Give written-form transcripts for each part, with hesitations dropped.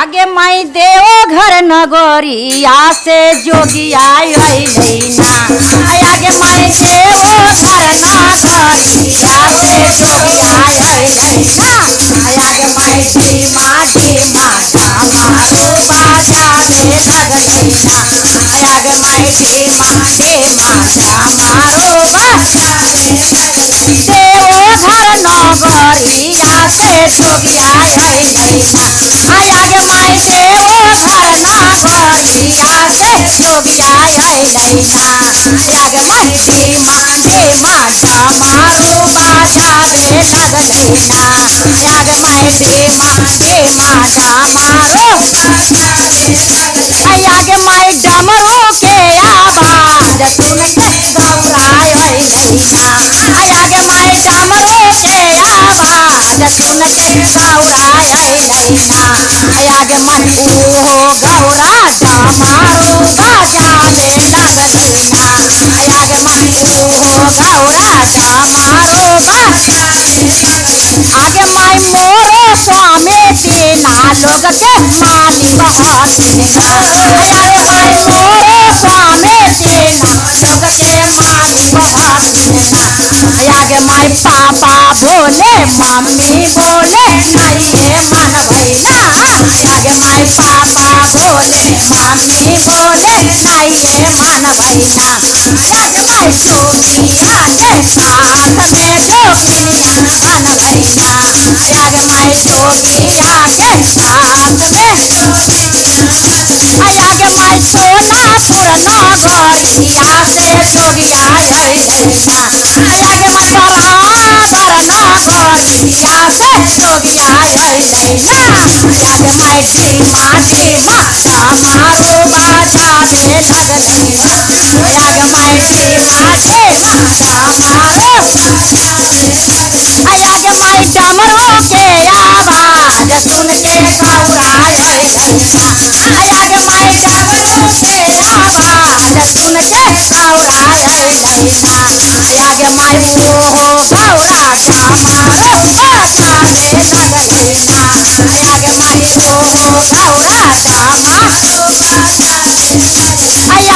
आगे माई देव घर नगरिया से जोगिया अइलैना आगे माई देव घर नगरिया से जोगिया अइलैना आगे माई सीमा सीमा मारो बाजा में लगलैना आगे माई सीमा सीमा मारो बाजा में लगलैना देव घर नगरिया से जोगिया अइलैना आगे माई देव घर नगरिया से जोगिया अइलैना आगे माई सीमा सीमा मारो बाजा में लगलैना आगे माई सीमा सीमा मारो आगे माई डमरू के आवाज सुन के गौरा अइलैना आगे माई डमरू के आवाज सुन के गौरा अइलैना आगे माई उहो गौरा डमरू बजावे लगलैना आगे माई उहो गौरा डमरू आगे माई मोरो स्वामी तीना लोग के माली बहलैना आगे माई मोरो स्वामी तीना लोग के माली बहलैना आगे माई पापा बोले मम्मी बोले नहीं मन भैला आगे माई पापा बोले मम्मी बोले नहीं मन भैला आगे माई सोनिया के साथ में जोगिया बनलैना आगे माई जोगिया के साथ में आगे माई सोनापुर नगरिया से जोगिया अइलैना आगे माई बरहावर नगरिया से जोगिया अइलैना आगे माई सीमा सीमा मारो बाजावे लगलैना आगे माई सीमा सीमा मारो आगे माई डमरू के आवाज सुन के गौरा अइलैना आगे माई डमरू के आवाज सुन के गौरा अइलैना आगे माई उहो गौरा डमरू बजावे लगलैना आगे माई उहो गौरा डमरू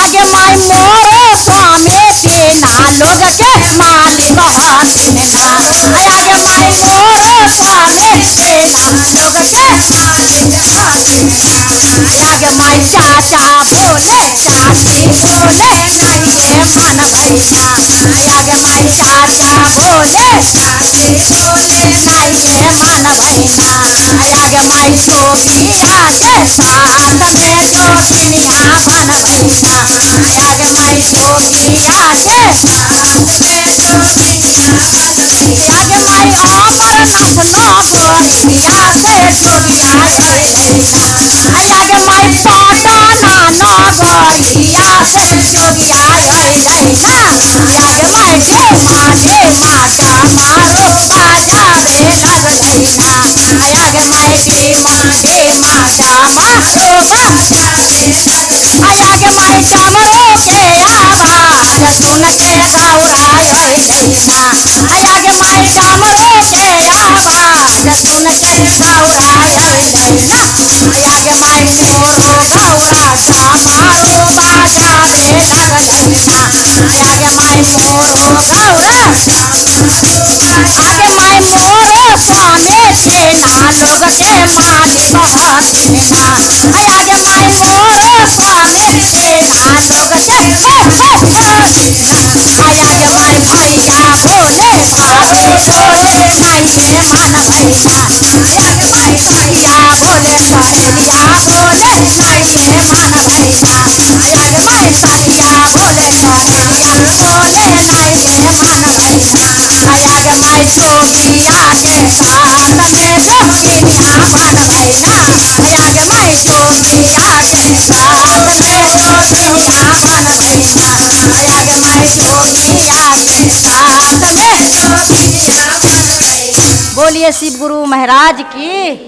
आगे माई मोरो स्वामी तीना लोग के माली बहलैना आगे माई मोरो स्वामी तीना लोग के माली बहलैना आगे माई चाचा बोले चाची बोले नहीं मन भैला आगे माई चाचा बोले चाची बोले नहीं मन भैला आगे माई जोगिया के साथ में जोगिनिया बन गैला आगे माई जोगिया के साथ में जोगिनिया आगे माई अमरनाथ नगरिया से जोगिया अइलैना आगे माई पटना नगरिया से जोगिया अइलैना आगे माई सीमा सीमा मारो बाजावे लगलैना आगे माई सीमा सीमा मारो बाजावे आगे माई डमरू के आवाज सुन के गौरा अइलैना आगे माई डमरू के आवाज सुन के गौरा अइलैना आगे माई मोरो गौरा डमरू बजावे लगलैना आगे माई मोरो गौरा आगे माई मोरो स्वामी तीना लोग के माली बहलैना आगे माई मोरो स्वामी तीना लोग के आगे माई भैया बोले भाभी बोले नहीं मन भैला आगे माई भैया बोले सहेलिया बोले नहीं मन भैला आगे माई सखिया बोले सहेलिया बोले नहीं मन भैला आगे माई जोगिया के साथ में जोगिनिया बन गैला आगे माई जोगिया के साथ में जोगिनिया बन गैला आगे माई जोगिया के साथ में जोगिनिया बन गैला। बोलिए शिव गुरु महाराज की।